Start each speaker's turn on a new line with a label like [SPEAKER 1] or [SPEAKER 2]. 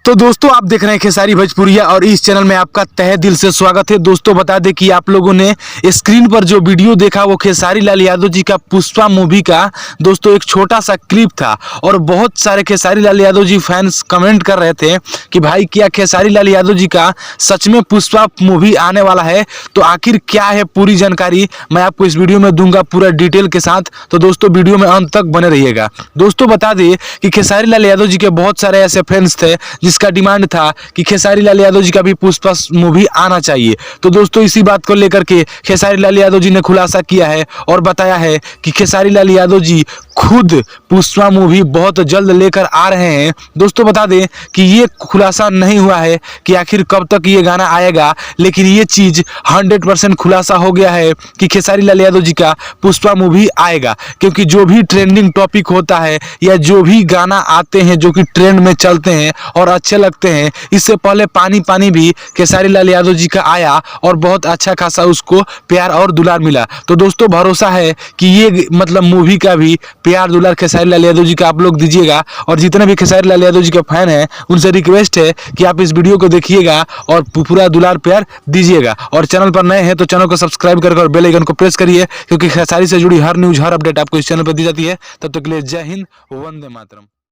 [SPEAKER 1] तो दोस्तों आप देख रहे हैं खेसारी भोजपुरिया और इस चैनल में आपका तहे दिल से स्वागत है। दोस्तों बता दें कि आप लोगों ने स्क्रीन पर जो वीडियो देखा वो खेसारी लाल यादव जी का पुष्पा मूवी का दोस्तों एक छोटा सा क्लिप था और बहुत सारे खेसारी लाल यादव जी फैंस कमेंट कर रहे थे कि भाई क्या खेसारी लाल यादव जी का सच में पुष्पा मूवी आने वाला है। तो आखिर क्या है पूरी जानकारी मैं आपको इस वीडियो में दूंगा पूरा डिटेल के साथ। तो दोस्तों वीडियो में अंत तक बने रहिएगा। दोस्तों बता दें कि खेसारी लाल यादव जी के बहुत सारे ऐसे फैंस थे जिसका डिमांड था कि खेसारी लाल यादव जी का भी पुष्पा मूवी आना चाहिए। तो दोस्तों इसी बात को लेकर के खेसारी लाल यादव जी ने खुलासा किया है और बताया है कि खेसारी लाल यादव जी खुद पुष्पा मूवी बहुत जल्द लेकर आ रहे हैं। दोस्तों बता दें कि ये खुलासा नहीं हुआ है कि आखिर कब तक ये गाना आएगा, लेकिन ये चीज 100% खुलासा हो गया है कि खेसारी लाल यादव जी का पुष्पा मूवी आएगा। क्योंकि जो भी ट्रेंडिंग टॉपिक होता है या जो भी गाना आते हैं जो कि ट्रेंड में चलते हैं और अच्छे लगते हैं, इससे पहले पानी पानी भी खेसारी लाल यादव जी का आया और बहुत अच्छा खासा उसको प्यार और दुलार मिला। तो दोस्तों भरोसा है कि ये मतलब मूवी का भी प्यार दुलार खेसारी लाल यादव जी का आप लोग दीजिएगा। और जितने भी खेसारी लाल यादव जी के फैन हैं उनसे रिक्वेस्ट है कि आप इस वीडियो को देखिएगा और पूरा दुलार प्यार दीजिएगा। और चैनल पर नए हैं तो चैनल को सब्सक्राइब करके और बेल आइकन को प्रेस करिए, क्योंकि खेसारी से जुड़ी हर न्यूज हर अपडेट आपको इस चैनल पर दी जाती है। तब तक के लिए जय हिंद, वंदे मातरम।